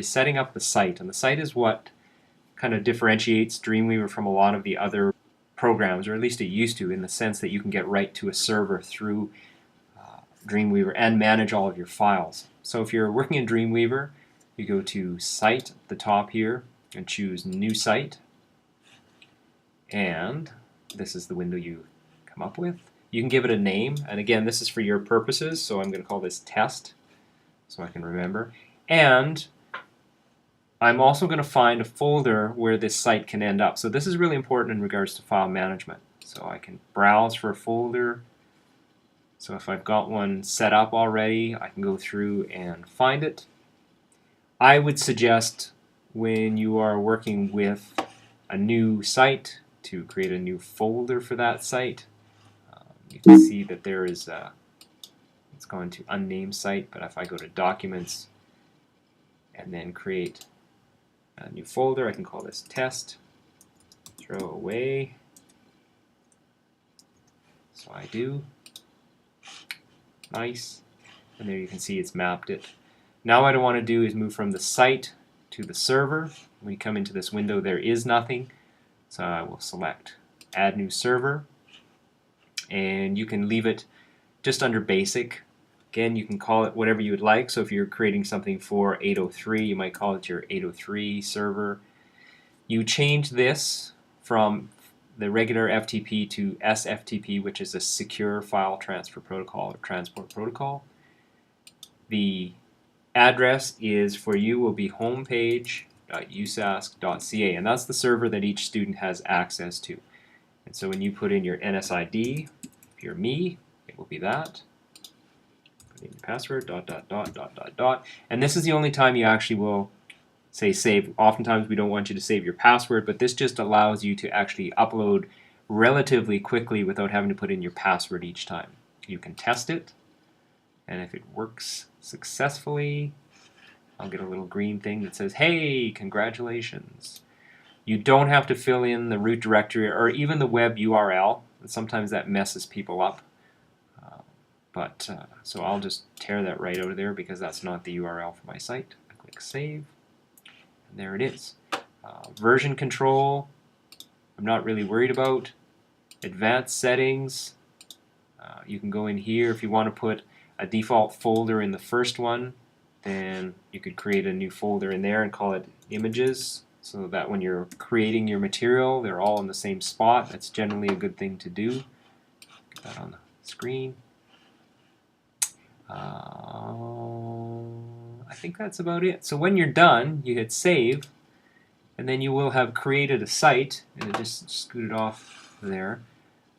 is setting up the site, and the site is what kind of differentiates Dreamweaver from a lot of the other programs, or at least it used to, in the sense that you can get right to a server through Dreamweaver and manage all of your files. So if you're working in Dreamweaver, you go to Site at the top here and choose New Site, and this is the window you come up with. You can give it a name, and again, this is for your purposes, so I'm going to call this Test so I can remember. And I'm also going to find a folder where this site can end up. So this is really important in regards to file management. So I can browse for a folder. So if I've got one set up already, I can go through and find it. I would suggest when you are working with a new site to create a new folder for that site. You can see that there is it's gone to unnamed site, but if I go to Documents and then create a new folder, I can call this Test, throw away. So I do. Nice. And there you can see it's mapped it. Now what I want to do is move from the site to the server. When you come into this window, there is nothing. So I will select Add New Server. And you can leave it just under Basic. Again, you can call it whatever you would like. So if you're creating something for 803, you might call it your 803 server. You change this from the regular FTP to SFTP, which is a Secure File Transfer Protocol or Transport Protocol. The address is for you will be homepage.usask.ca, and that's the server that each student has access to. And so when you put in your NSID, if you're me, it will be that. Put in your password, ... And this is the only time you actually will say save. Oftentimes we don't want you to save your password, but this just allows you to actually upload relatively quickly without having to put in your password each time. You can test it, and if it works successfully, I'll get a little green thing that says, hey, congratulations. You don't have to fill in the root directory or even the web URL, and sometimes that messes people up. So I'll just tear that right out of there because that's not the URL for my site. I click Save, and there it is. Version control, I'm not really worried about. Advanced settings, you can go in here if you want to put a default folder in the first one, then you could create a new folder in there and call it Images, so that when you're creating your material, they're all in the same spot. That's generally a good thing to do. Get that on the screen. I think that's about it. So when you're done, you hit Save, and then you will have created a site, and it just scooted off there.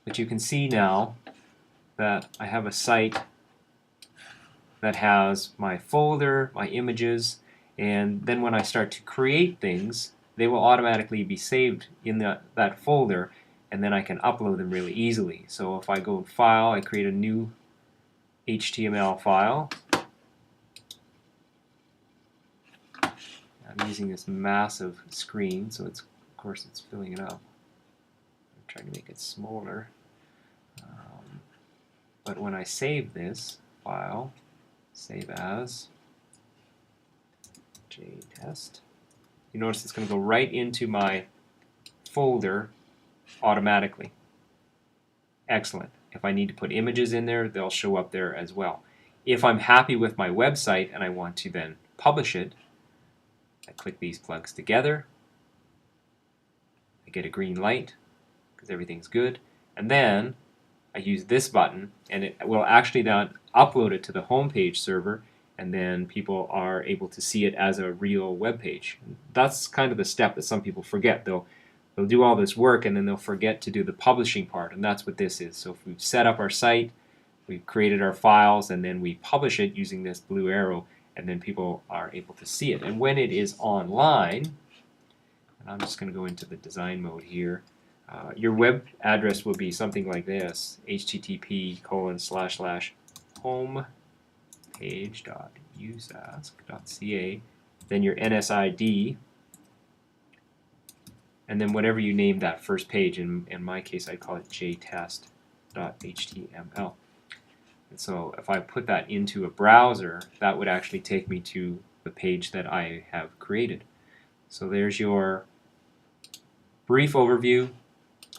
But you can see now that I have a site that has my folder, my images, and then when I start to create things, they will automatically be saved in that folder, and then I can upload them really easily. So if I go to File, I create a new HTML file. I'm using this massive screen, so of course it's filling it up. I'm trying to make it smaller. But when I save this file, save as JTest, you notice it's going to go right into my folder automatically. Excellent. If I need to put images in there, they'll show up there as well. If I'm happy with my website and I want to then publish it, I click these plugs together. I get a green light because everything's good. And then I use this button, and it will actually then upload it to the homepage server, and then people are able to see it as a real web page. That's kind of the step that some people forget. They'll do all this work and then they'll forget to do the publishing part, and that's what this is. So if we've set up our site, we've created our files, and then we publish it using this blue arrow, and then people are able to see it. And when it is online, and I'm just going to go into the design mode here, your web address will be something like this: http://homepage.usask.ca, then your NSID, and then whatever you name that first page. In my case, I call it jtest.html. And so if I put that into a browser, that would actually take me to the page that I have created. So there's your brief overview,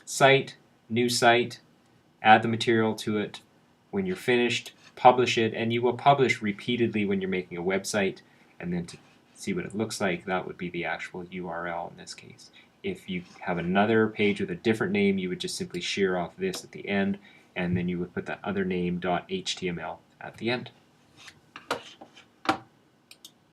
site, new site, add the material to it. When you're finished, publish it, and you will publish repeatedly when you're making a website, and then to see what it looks like, that would be the actual URL in this case. If you have another page with a different name, you would just simply shear off this at the end, and then you would put that other name .html at the end.